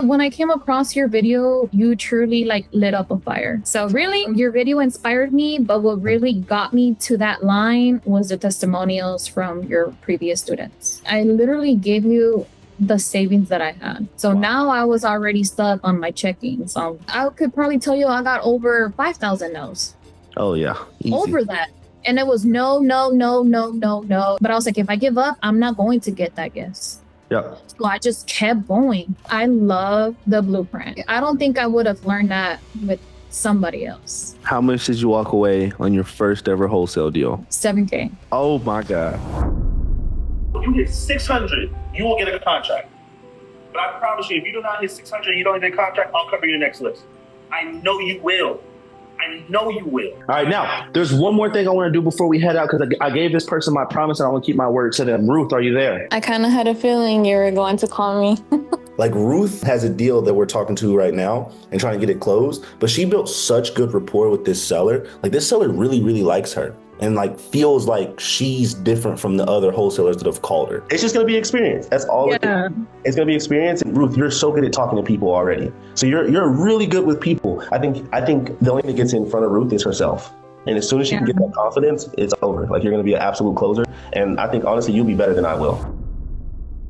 when I came across your video, you truly like lit up a fire. So really, your video inspired me, but what really got me to that line was the testimonials from your previous students. I literally gave you the savings that I had. So now I was already stuck on my checking. So I could probably tell you I got over 5,000 no's. Oh yeah. Easy. Over that. And it was no. But I was like, if I give up, I'm not going to get that gift. Yeah. So I just kept going. I love the blueprint. I don't think I would have learned that with somebody else. How much did you walk away on your first ever wholesale deal? $7,000. Oh my God. If you hit 600, you will get a contract. But I promise you, if you do not hit 600, you don't get a contract, I'll cover your next list. I know you will. I know you will. All right, now, there's one more thing I want to do before we head out, because I gave this person my promise and I want to keep my word to them. Ruth, are you there? I kind of had a feeling you were going to call me. Like, Ruth has a deal that we're talking to right now and trying to get it closed, but she built such good rapport with this seller. Like, this seller really, really likes her and like feels like she's different from the other wholesalers that have called her. It's just going to be experience. That's all it is. It's going to be experience. And Ruth, you're so good at talking to people already. So you're really good with people. I think the only thing that gets in front of Ruth is herself. And as soon as she can get that confidence, it's over. Like, you're going to be an absolute closer. And I think, honestly, you'll be better than I will.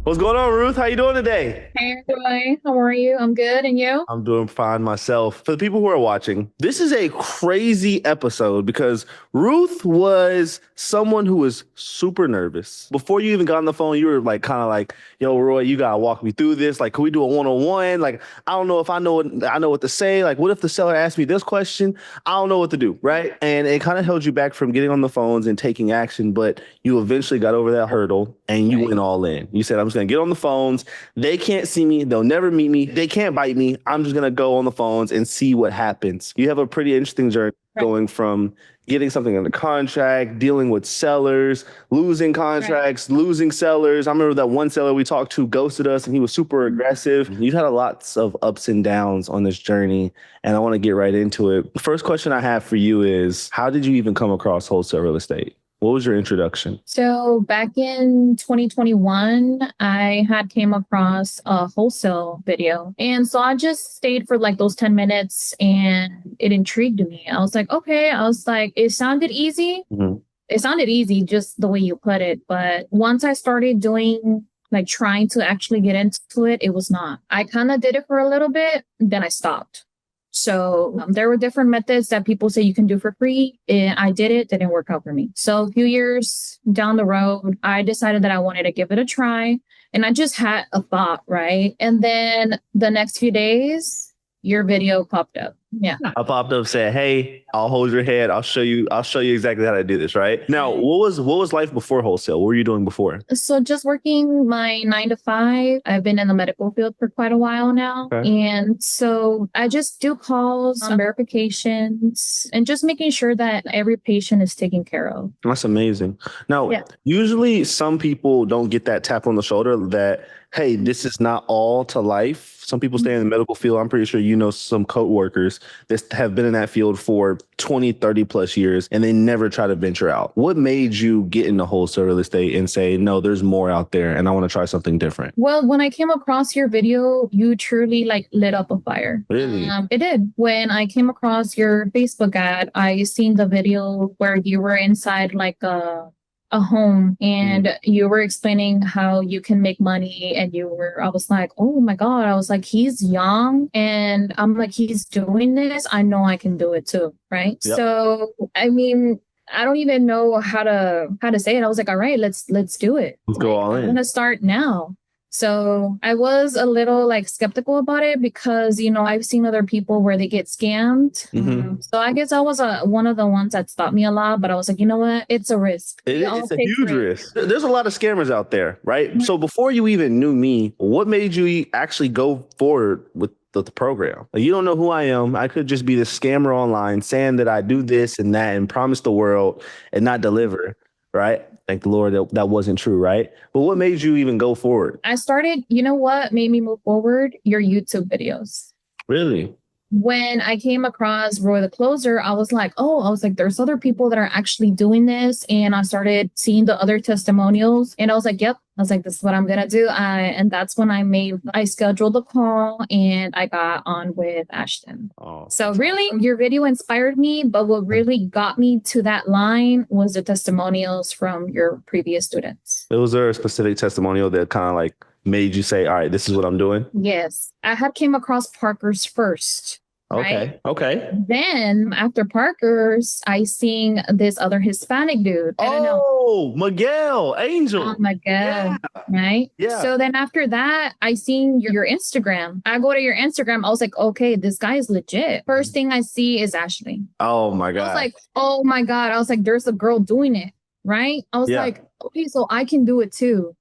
What's going on, Ruth? How you doing today? Hey, Roy. How are you? I'm good. And you? I'm doing fine myself. For the people who are watching, this is a crazy episode because Ruth was someone who was super nervous. Before you even got on the phone, you were like, kind of like, yo, Roy, you got to walk me through this. Like, can we do a one-on-one? Like, I don't know if I know what to say. Like, what if the seller asked me this question? I don't know what to do, right? And it kind of held you back from getting on the phones and taking action, but you eventually got over that hurdle and you went all in. You said, I'm just going to get on the phones. They can't see me. They'll never meet me. They can't bite me. I'm just going to go on the phones and see what happens. You have a pretty interesting journey going from getting something under contract, dealing with sellers, losing contracts, losing sellers. I remember that one seller we talked to ghosted us and he was super aggressive. You've had lots of ups and downs on this journey, and I want to get right into it. The first question I have for you is, how did you even come across wholesale real estate? What was your introduction? So back in 2021, I had came across a wholesale video. And so I just stayed for like those 10 minutes and it intrigued me. I was like, okay. I was like, it sounded easy. Mm-hmm. It sounded easy just the way you put it. But once I started doing like trying to actually get into it, it was not. I kind of did it for a little bit, then I stopped. So there were different methods that people say you can do for free. And I did it, didn't work out for me. So a few years down the road, I decided that I wanted to give it a try. And I just had a thought, right? And then the next few days, your video popped up. Yeah. I popped up, said, hey, I'll hold your head. I'll show you exactly how to do this, right? Now, what was life before wholesale? What were you doing before? So just working my 9 to 5. I've been in the medical field for quite a while now. Okay. And so I just do calls, verifications, and just making sure that every patient is taken care of. That's amazing. Now, usually some people don't get that tap on the shoulder that, hey, this is not all to life. Some people stay in the medical field. I'm pretty sure you know some co-workers that have been in that field for 20, 30 plus years, and they never try to venture out. What made you get into wholesale real estate and say, no, there's more out there and I want to try something different? Well, when I came across your video, you truly like lit up a fire. Really? It did. When I came across your Facebook ad, I seen the video where you were inside like a home and you were explaining how you can make money, and I was like, oh my God, I was like, he's young and I'm like, he's doing this. I know I can do it too. Right. Yep. So, I mean, I don't even know how to say it. I was like, all right, let's do it. Let's go all in. I'm going to start now. So I was a little like skeptical about it because, you know, I've seen other people where they get scammed. Mm-hmm. So I guess I was one of the ones that stopped me a lot, but I was like, you know what? It's a risk. It's a huge risk. There's a lot of scammers out there, right? Mm-hmm. So before you even knew me, what made you actually go forward with the program? Like, you don't know who I am. I could just be the scammer online saying that I do this and that and promise the world and not deliver, right? Thank the Lord that wasn't true, right? But what made you even go forward? I started, you know what made me move forward? Your YouTube videos. Really? when I came across Roy the Closer, I was like, oh, I was like, there's other people that are actually doing this. And I started seeing the other testimonials and I was like, yep. I was like, this is what I'm going to do. And that's when I scheduled the call and I got on with Ashton. Oh, So really, your video inspired me. But what really got me to that line was the testimonials from your previous students. Was there a specific testimonial that kind of like made you say, all right, this is what I'm doing? Yes. I had came across Parker's first. Right? Okay. Then after Parker's, I seen this other Hispanic dude. I don't know. Oh, Miguel, Angel. Oh my God. Yeah. Right? Yeah. So then after that, I seen your Instagram. I go to your Instagram. I was like, okay, this guy is legit. First thing I see is Ashley. Oh my I was God. like, oh my God. I was like, there's a girl doing it. Right? I was like, okay, so I can do it too.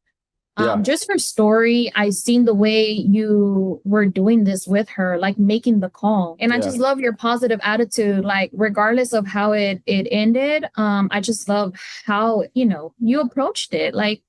Just for story, I seen the way you were doing this with her, like making the call. And I just love your positive attitude, like regardless of how it ended. I just love how, you approached it. Like,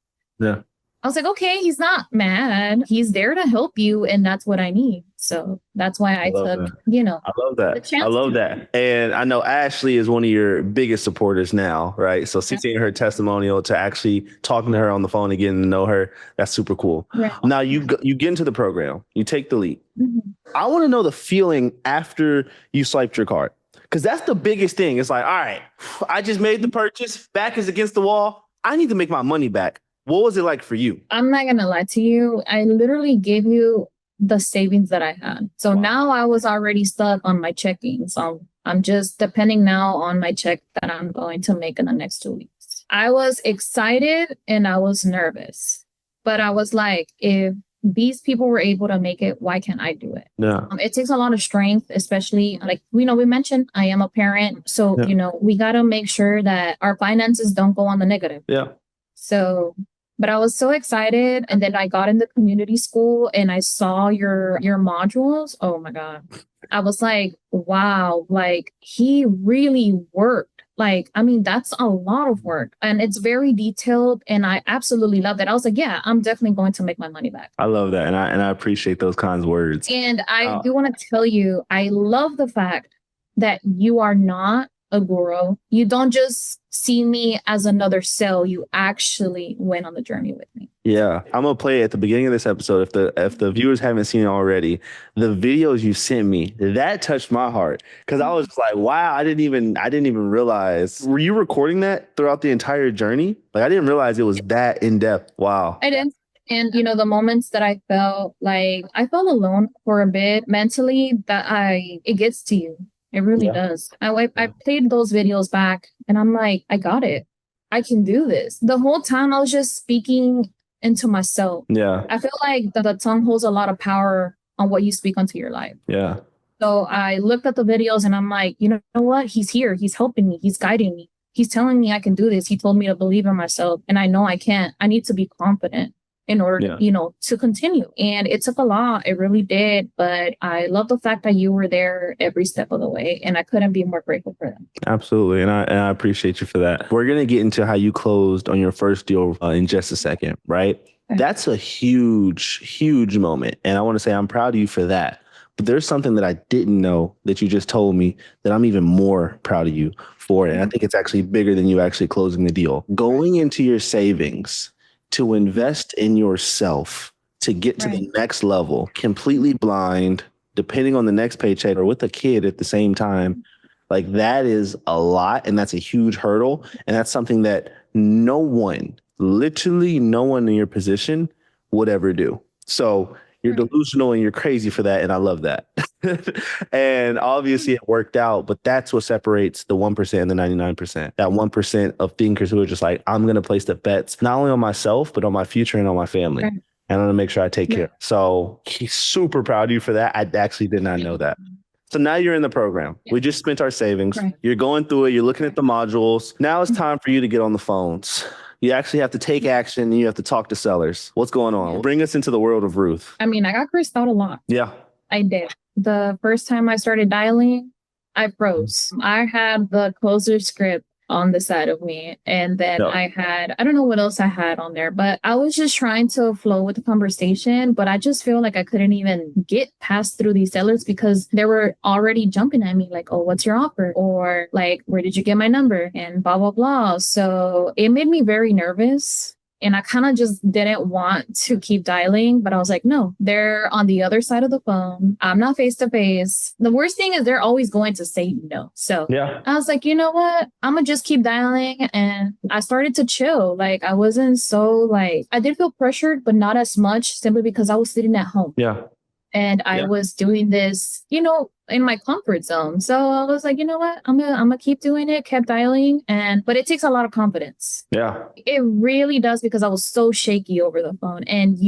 I was like, okay, he's not mad. He's there to help you. And that's what I need. So that's why I took, I love that. I love that. And I know Ashley is one of your biggest supporters now, right? So seeing her testimonial to actually talking to her on the phone and getting to know her, that's super cool. Right. Now you get into the program, you take the leap. Mm-hmm. I want to know the feeling after you swiped your card. Because that's the biggest thing. It's like, all right, I just made the purchase, back is against the wall. I need to make my money back. What was it like for you? I'm not going to lie to you. I literally gave you the savings that I had. So now I was already stuck on my checking. So I'm just depending now on my check that I'm going to make in the next 2 weeks. I was excited and I was nervous, but I was like, if these people were able to make it, why can't I do it? Yeah. It takes a lot of strength, especially like, we mentioned I am a parent. So, we got to make sure that our finances don't go on the negative. Yeah. So, but I was so excited. And then I got in the community school and I saw your modules. Oh my God. I was like, wow, like he really worked. Like, I mean, that's a lot of work and it's very detailed. And I absolutely love that. I was like, yeah, I'm definitely going to make my money back. I love that. And I appreciate those kinds of words. And I do want to tell you, I love the fact that you are not a guru. You don't just see me as another cell. You actually went on the journey with me. Yeah. I'm going to play at the beginning of this episode. If the viewers haven't seen it already, the videos you sent me, that touched my heart. Cause I was just like, wow, I didn't even realize. Were you recording that throughout the entire journey? Like I didn't realize it was that in depth. Wow. I did. And the moments that I felt alone for a bit mentally, it gets to you. It really does. I played those videos back and I'm like, I got it. I can do this. The whole time I was just speaking into myself. Yeah. I feel like the tongue holds a lot of power on what you speak onto your life. Yeah. So I looked at the videos and I'm like, you know what? He's here. He's helping me. He's guiding me. He's telling me I can do this. He told me to believe in myself and I know I can. I need to be confident in order, to continue. And it took a lot. It really did. But I love the fact that you were there every step of the way. And I couldn't be more grateful for them. Absolutely. And I appreciate you for that. We're going to get into how you closed on your first deal in just a second, right? Okay. That's a huge, huge moment. And I want to say I'm proud of you for that. But there's something that I didn't know that you just told me that I'm even more proud of you for. And I think it's actually bigger than you actually closing the deal. Going into your savings to invest in yourself to get to the next level, completely blind, depending on the next paycheck or with a kid at the same time. Like that is a lot. And that's a huge hurdle. And that's something that literally no one in your position would ever do. So you're delusional and you're crazy for that. And I love that. And obviously it worked out, but that's what separates the 1% and the 99%. That 1% of thinkers who are just like, I'm going to place the bets, not only on myself, but on my future and on my family. And I'm going to make sure I take care. So he's super proud of you for that. I actually did not know that. So now you're in the program. We just spent our savings. You're going through it. You're looking at the modules. Now it's time for you to get on the phones. You actually have to take action and you have to talk to sellers. What's going on? Bring us into the world of Ruth. I mean, I got cursed out a lot. Yeah. I did. The first time I started dialing, I froze. I had the closer script on the side of me. And then Yeah. I don't know what else I had on there, but I was just trying to flow with the conversation. But I just feel like I couldn't even get past through these sellers because they were already jumping at me like, oh, what's your offer? Or like, where did you get my number? And blah, blah, blah. So it made me very nervous. And I kind of just didn't want to keep dialing, but I was like, no, they're on the other side of the phone. I'm not face to face. The worst thing is they're always going to say no. So Yeah. I was like, you know what? I'm going to just keep dialing. And I started to chill. Like I wasn't so like, I did feel pressured, but not as much simply because I was sitting at home. Yeah. And I was doing this, in my comfort zone. So I was like, you know what? I'm gonna keep doing it, kept dialing. But it takes a lot of confidence. Yeah. It really does because I was so shaky over the phone. And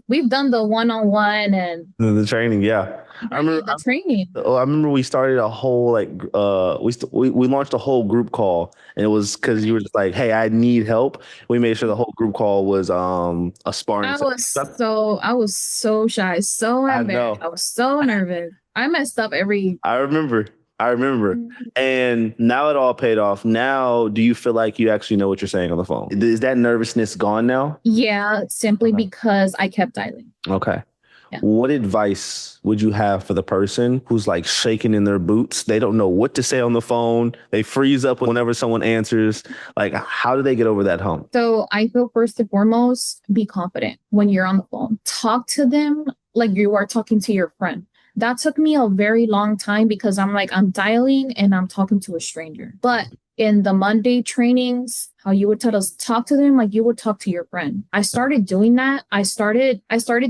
we've done the one-on-one and The training. Yeah. I remember the training. I remember we started a whole we launched a whole group call, and it was because you were just like, hey, I need help. We made sure the whole group call was a sparring. I was so shy, so I embarrassed. know. I was so nervous. I messed up every. I remember. And now it all paid off. Now, do you feel like you actually know what you're saying on the phone? Is that nervousness gone now? Yeah, simply Okay. because I kept dialing. Okay. Yeah. What advice would you have for the person who's like shaking in their boots? They don't know what to say on the phone. They freeze up whenever someone answers. Like, how do they get over that hump? So I feel first and foremost, be confident when you're on the phone. Talk to them like you are talking to your friend. That took me a very long time because I'm dialing and I'm talking to a stranger. But in the Monday trainings, how you would talk to them like you would talk to your friend. I started doing that. I started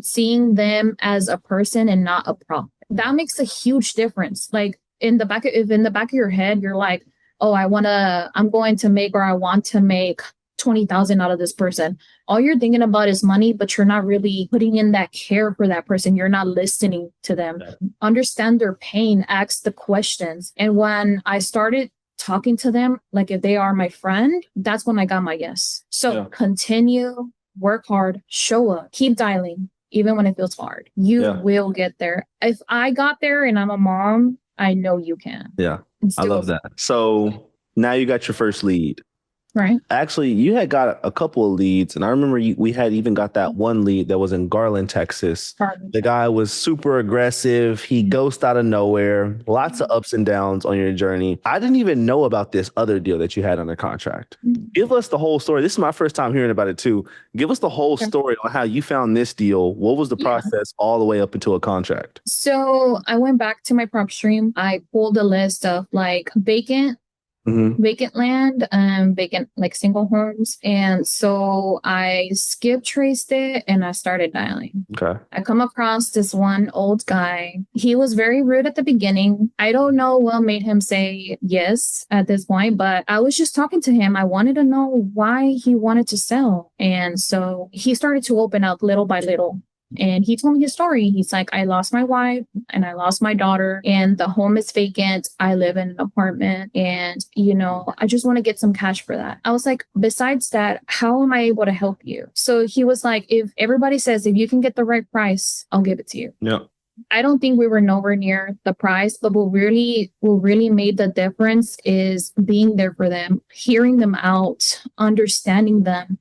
seeing them as a person and not a prop. That makes a huge difference. Like in the back of your head, you're like, oh, I want to make 20,000 out of this person. All you're thinking about is money, but you're not really putting in that care for that person. You're not listening to them. Understand their pain, ask the questions. And when I started talking to them, like if they are my friend, that's when I got my yes. So continue, work hard, show up, keep dialing, even when it feels hard. You will get there. If I got there and I'm a mom, I know you can. Yeah, I love that. So now you got your first lead. Right. Actually, you had got a couple of leads, and I remember we had even got that one lead that was in Garland, Texas. The guy was super aggressive. He ghosted out of nowhere. Lots of ups and downs on your journey. I didn't even know about this other deal that you had under contract. Give us the whole story. This is my first time hearing about it too. Give us the whole story on how you found this deal. What was the process all the way up into a contract? So I went back to my prop stream. I pulled a list of like vacant land, vacant like single homes. And so I skip traced it and I started dialing. Okay. I come across this one old guy. He was very rude at the beginning. I don't know what made him say yes at this point, but I was just talking to him. I wanted to know why he wanted to sell. And so he started to open up little by little. And he told me his story. He's like, I lost my wife and I lost my daughter and the home is vacant. I live in an apartment and, I just want to get some cash for that. I was like, besides that, how am I able to help you? So he was like, if everybody says, if you can get the right price, I'll give it to you. Yeah. I don't think we were nowhere near the price, but what really made the difference is being there for them, hearing them out, understanding them,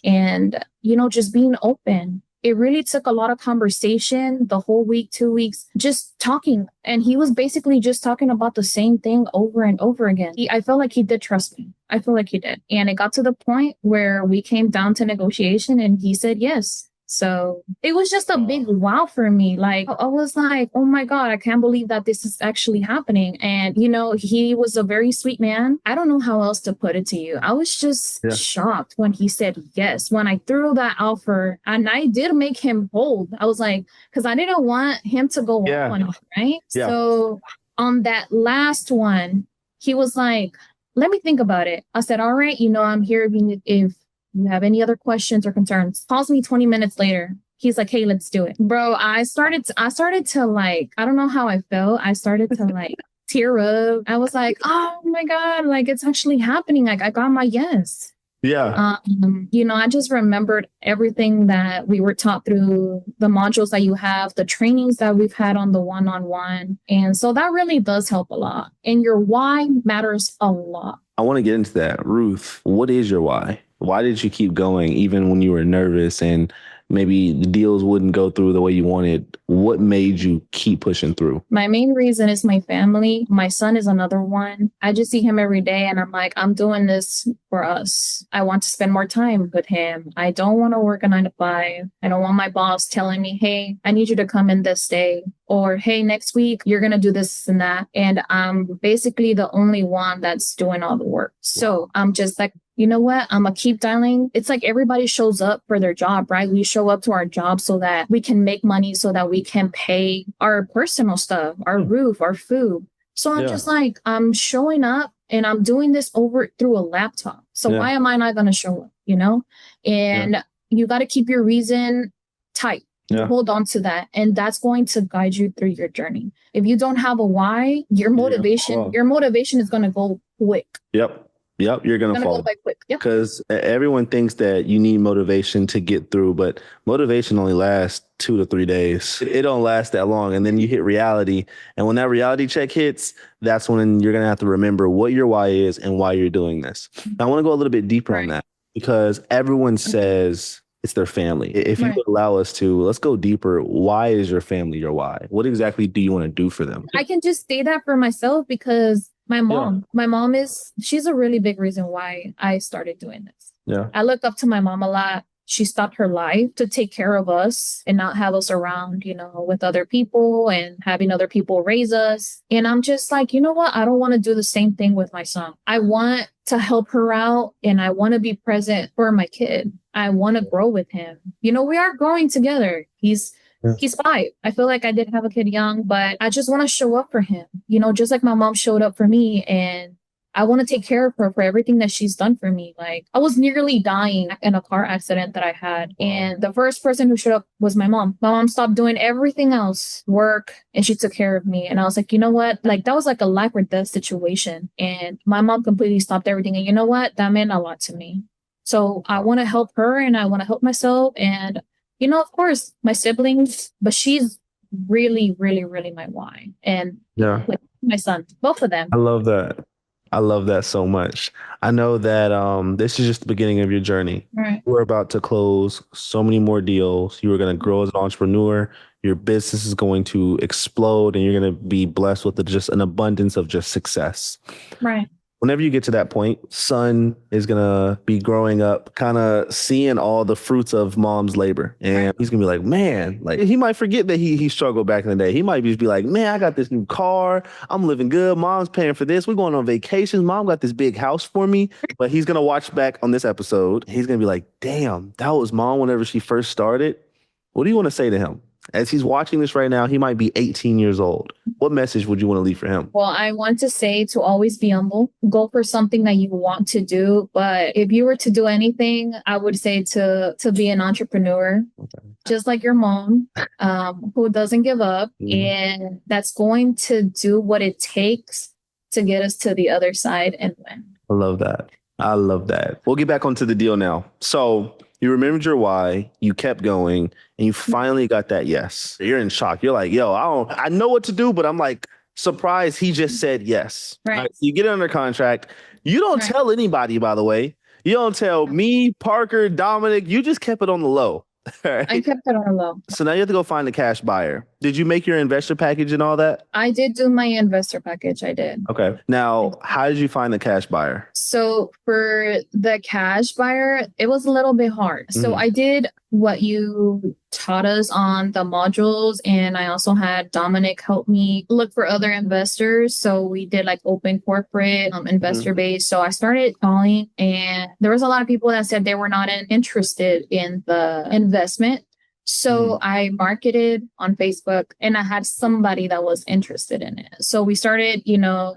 and, just being open. It really took a lot of conversation the whole week, 2 weeks, just talking. And he was basically just talking about the same thing over and over again. I felt like he did trust me. I feel like he did. And it got to the point where we came down to negotiation and he said yes. So it was just a big wow for me. Like I was like, oh my God, I can't believe that this is actually happening. And, he was a very sweet man. I don't know how else to put it to you. I was just shocked when he said yes, when I threw that offer and I did make him hold. I was like, because I didn't want him to go on, right? Yeah. So on that last one, he was like, let me think about it. I said, all right, I'm here if you have any other questions or concerns. Calls me 20 minutes later. He's like, hey, let's do it. Bro, I started to like, I don't know how I felt. I started to like tear up. I was like, oh my God, like it's actually happening. Like I got my yes. Yeah. I just remembered everything that we were taught through the modules that you have, the trainings that we've had on the one-on-one. And so that really does help a lot. And your why matters a lot. I want to get into that. Ruth, what is your why? Why did you keep going even when you were nervous and maybe the deals wouldn't go through the way you wanted? What made you keep pushing through? My main reason is my family. My son is another one. I just see him every day and I'm like, I'm doing this for us. I want to spend more time with him. I don't want to work a 9 to 5. I don't want my boss telling me, hey, I need you to come in this day. Or, hey, next week, you're going to do this and that. And I'm basically the only one that's doing all the work. So I'm just like, you know what? I'm going to keep dialing. It's like everybody shows up for their job, right? We show up to our job so that we can make money, so that we can pay our personal stuff, our roof, our food. So I'm just like, I'm showing up and I'm doing this over through a laptop. So why am I not going to show up, you know? And you got to keep your reason tight. Hold on to that. And that's going to guide you through your journey. If you don't have a why, your motivation is going to go quick. Yep. You're going to fall quick. because everyone thinks that you need motivation to get through, but motivation only lasts 2 to 3 days. It don't last that long. And then you hit reality. And when that reality check hits, that's when you're going to have to remember what your why is and why you're doing this. I want to go a little bit deeper on that because everyone says it's their family. If you would allow us to, let's go deeper. Why is your family your why? What exactly do you want to do for them? I can just say that for myself because my mom she's a really big reason why I started doing this. Yeah. I look up to my mom a lot. She stopped her life to take care of us and not have us around, with other people and having other people raise us. And I'm just like, you know what? I don't want to do the same thing with my son. I want to help her out and I want to be present for my kid. I want to grow with him. We are growing together. He's 5. I feel like I did have a kid young, but I just want to show up for him, just like my mom showed up for me. And I want to take care of her for everything that she's done for me. Like I was nearly dying in a car accident that I had. And the first person who showed up was my mom. My mom stopped doing everything else, work, and she took care of me. And I was like, you know what? Like that was like a life or death situation. And my mom completely stopped everything. And you know what? That meant a lot to me. So I want to help her and I want to help myself. And, of course, my siblings, but she's really, really, really my why. And like my son, both of them. I love that. I love that so much. I know that this is just the beginning of your journey. Right. We're about to close so many more deals. You are going to grow as an entrepreneur. Your business is going to explode and you're going to be blessed with just an abundance of just success. Right. Whenever you get to that point, son is going to be growing up, kind of seeing all the fruits of mom's labor. And he's going to be like, man, like he might forget that he struggled back in the day. He might just be like, man, I got this new car. I'm living good. Mom's paying for this. We're going on vacations. Mom got this big house for me. But he's going to watch back on this episode. He's going to be like, damn, that was mom whenever she first started. What do you want to say to him? As he's watching this right now, he might be 18 years old. What message would you want to leave for him? Well, I want to say to always be humble. Go for something that you want to do. But if you were to do anything, I would say to be an entrepreneur, just like your mom, who doesn't give up. And that's going to do what it takes to get us to the other side and win. I love that. I love that. We'll get back onto the deal now. So you remembered your why, you kept going, and you finally got that yes. You're in shock. You're like, yo, I know what to do, but I'm like surprised he just said yes. Right. So you get it under contract. You don't tell anybody, by the way. You don't tell me, Parker, Dominic. You just kept it on the low. Right? I kept it on a low. So now you have to go find a cash buyer. Did you make your investor package and all that? I did do my investor package. I did. Okay. Now, how did you find the cash buyer? So for the cash buyer, it was a little bit hard. So I did what you taught us on the modules. And I also had Dominic help me look for other investors. So we did like open corporate investor base. So I started calling and there was a lot of people that said they were not interested in the investment. So I marketed on Facebook and I had somebody that was interested in it. So we started,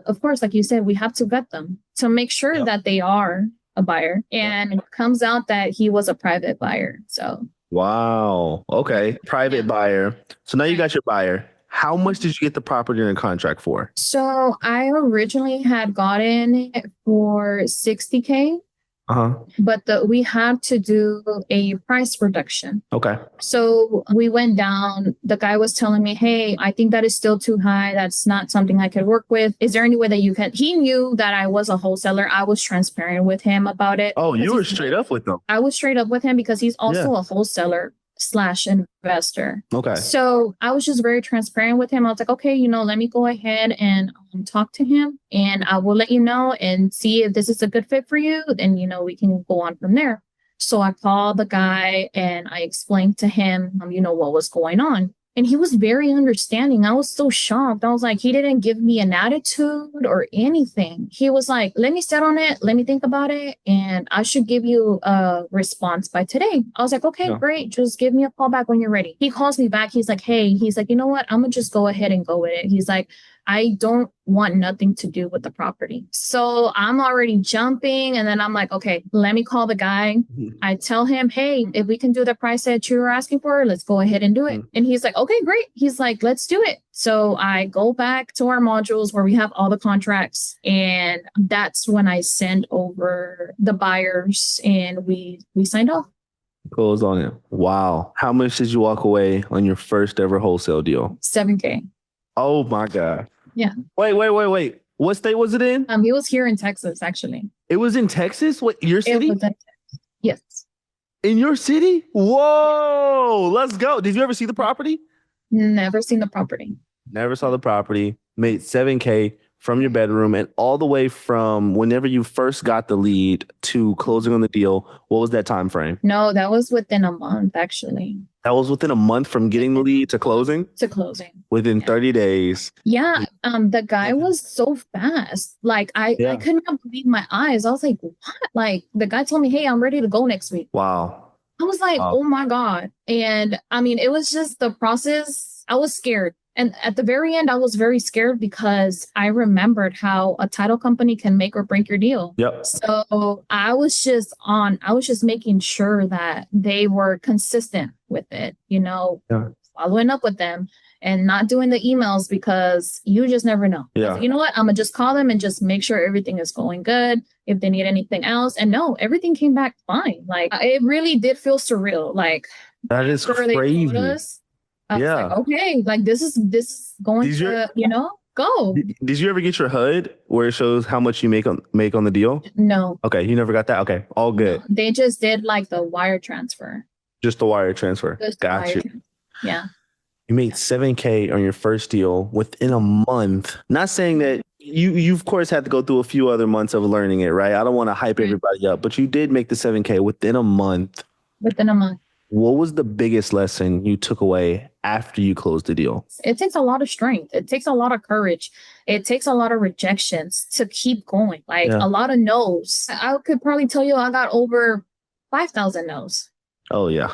of course, like you said, we have to vet them to make sure that they are a buyer. And it comes out that he was a private buyer. So. Wow. Okay. Private buyer. So now you got your buyer. How much did you get the property under contract for? So I originally had gotten it for $60K. Uh-huh. but we had to do a price reduction. Okay. So we went down. The guy was telling me, hey, I think that is still too high. That's not something I could work with. Is there any way that you can? He knew that I was a wholesaler. I was transparent with him about it. Oh, you because were he's- straight up with them. I was straight up with him because he's also Yeah. a wholesaler / investor. Okay. So I was just very transparent with him. I was like, okay, let me go ahead and talk to him, and I will let you know and see if this is a good fit for you. Then, we can go on from there. So I called the guy and I explained to him, what was going on. And he was very understanding. I was so shocked. I was like, he didn't give me an attitude or anything. He was like, let me sit on it. Let me think about it. And I should give you a response by today. I was like, okay, Yeah. great. Just give me a call back when you're ready. He calls me back. He's like, hey, you know what? I'm going to just go ahead and go with it. He's like, I don't want nothing to do with the property. So I'm already jumping. And then I'm like, okay, let me call the guy. I tell him, hey, if we can do the price that you were asking for, let's go ahead and do it. And he's like, okay, great. He's like, let's do it. So I go back to our modules where we have all the contracts. And that's when I send over the buyers and we signed off. Close on it. Wow. How much did you walk away on your first ever wholesale deal? $7K. Oh my God. Yeah. Wait. What state was it in? He was here in Texas, actually. It was in Texas? What, your It city? was in Texas. Yes. In your city? Whoa. Let's go. Did you ever see the property? Never seen the property. Never saw the property. Made $7K from your bedroom, and all the way from whenever you first got the lead to closing on the deal. What was that time frame? No, that was within a month, actually, That was within a month from getting the lead to closing? to closing. Within 30 days. Yeah. The guy was so fast. Like I could not believe my eyes. I was like, what? Like the guy told me, hey, I'm ready to go next week. Wow. I was like, Wow. oh my God. And it was just the process. I was scared. And at the very end, I was very scared because I remembered how a title company can make or break your deal. Yep. So I was just making sure that they were consistent with it, following up with them and not doing the emails because you just never know. Yeah. So, you know what? I'm going to just call them and just make sure everything is going good. If they need anything else. And no, everything came back fine. Like it really did feel surreal. Like That is after they told crazy. us, I was Yeah. like, okay, like this is going Did you- to, go. Did you ever get your HUD where it shows how much you make on the deal? No, Okay, you never got that? Okay, all good. they just did like the wire transfer. Just the wire transfer. Just the Got wire you. tran- Yeah. You made $7K on your first deal within a month. Not saying that you of course had to go through a few other months of learning it, right? I don't want to hype Right. everybody up, but you did make the $7K within a month. Within a month. What was the biggest lesson you took away after you closed the deal? It takes a lot of strength. It takes a lot of courage. It takes a lot of rejections to keep going. Like Yeah. a lot of no's. I could probably tell you I got over 5,000 no's. Oh yeah.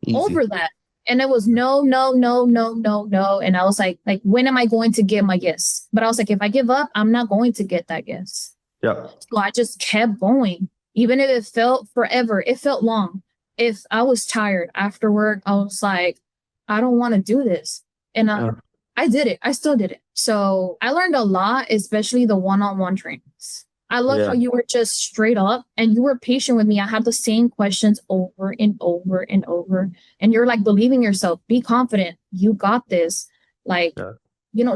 Easy. Over that. And it was no, no, no, no, no, no. And I was like, when am I going to get my yes? But I was like, if I give up, I'm not going to get that yes. Yeah. So I just kept going. Even if it felt forever, it felt long. If I was tired after work, I was like, I don't want to do this. And I did it. I still did it. So I learned a lot, especially the one-on-one trainings. I love how you were just straight up and you were patient with me. I had the same questions over and over and over. And you're like, believe in yourself, be confident. You got this. Like,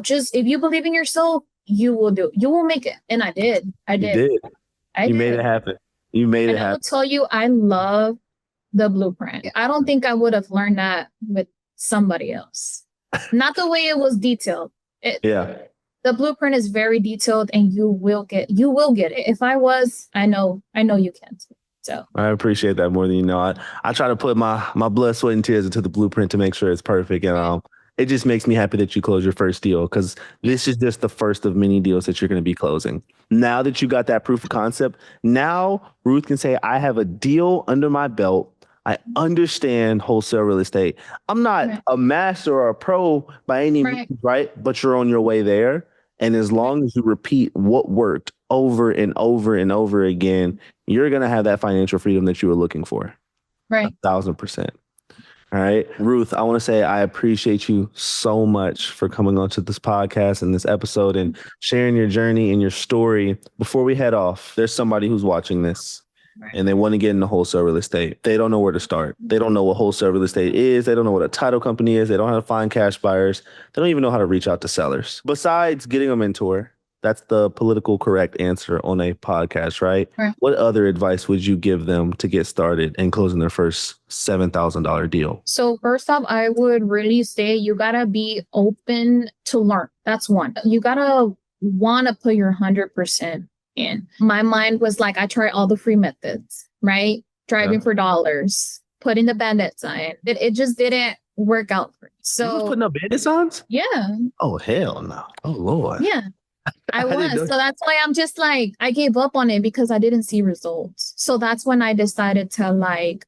just if you believe in yourself, you will do it. You will make it. And I did. I did. You did. I You did. made it happen. You made it And I will happen. tell you, I love the blueprint. I don't think I would have learned that with somebody else. Not the way it was detailed. Yeah. The blueprint is very detailed and you will get it. If I was, I know you can too. So I appreciate that more than you know. I try to put my blood, sweat, and tears into the blueprint to make sure it's perfect. And it just makes me happy that you closed your first deal because this is just the first of many deals that you're going to be closing. Now that you got that proof of concept, now Ruth can say, I have a deal under my belt. I understand wholesale real estate. I'm not a master or a pro by any means, right? But you're on your way there. And as long as you repeat what worked over and over and over again, you're going to have that financial freedom that you were looking for. Right. 1,000%. All right. Ruth, I want to say I appreciate you so much for coming onto this podcast and this episode and sharing your journey and your story. Before we head off, there's somebody who's watching this and they want to get into wholesale real estate. They don't know where to start. They don't know what wholesale real estate is. They don't know what a title company is. They don't know how to find cash buyers. They don't even know how to reach out to sellers. Besides getting a mentor, that's the political correct answer on a podcast, right? Right. What other advice would you give them to get started and closing their first $7,000 deal? So first off, I would really say you gotta be open to learn. That's one. You gotta want to put your 100% in. My mind was like, I tried all the free methods, right? Driving for dollars, putting the bandit sign. It just didn't work out for me. You was So putting up bandit signs? yeah, Oh, hell no. Oh, Lord. yeah. I didn't know- was. So that's why I'm just like, I gave up on it because I didn't see results. So that's when I decided to like,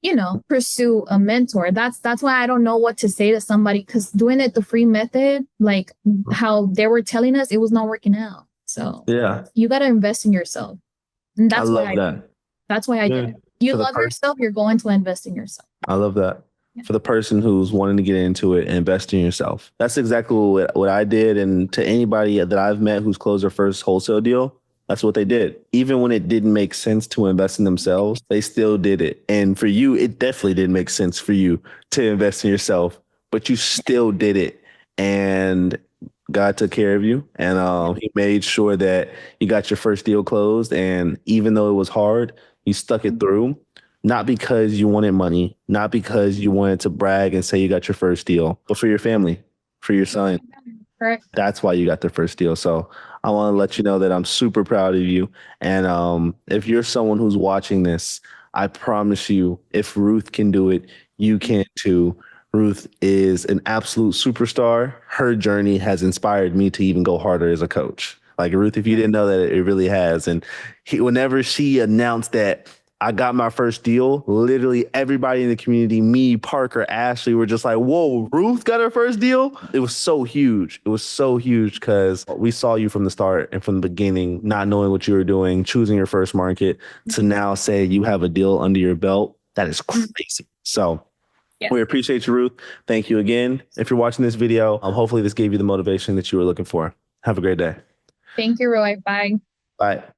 pursue a mentor. That's why I don't know what to say to somebody, because doing it the free method, like how they were telling us, it was not working out. So Yeah, you got to invest in yourself. And I that's love why that. that's why I did it. You For the love person- yourself, you're going to invest in yourself. I love that. Yeah. For the person who's wanting to get into it, invest in yourself. That's exactly what I did. And to anybody that I've met who's closed their first wholesale deal, that's what they did. Even when it didn't make sense to invest in themselves, they still did it. And for you, it definitely didn't make sense for you to invest in yourself, but you still did it. And God took care of you, and he made sure that you got your first deal closed. And even though it was hard, you stuck it through. Not because you wanted money, not because you wanted to brag and say you got your first deal, but for your family, for your son. Correct. That's why you got the first deal. So I want to let you know that I'm super proud of you. And if you're someone who's watching this, I promise you, if Ruth can do it, you can too. Ruth is an absolute superstar. Her journey has inspired me to even go harder as a coach. Like, Ruth, if you didn't know that, it really has. And whenever she announced that I got my first deal, literally everybody in the community, me, Parker, Ashley, were just like, whoa, Ruth got her first deal? It was so huge. It was so huge because we saw you from the start and from the beginning, not knowing what you were doing, choosing your first market, to now say you have a deal under your belt. That is crazy. So we appreciate you, Ruth. Thank you again. If you're watching this video, hopefully this gave you the motivation that you were looking for. Have a great day. Thank you, Roy. Bye. Bye.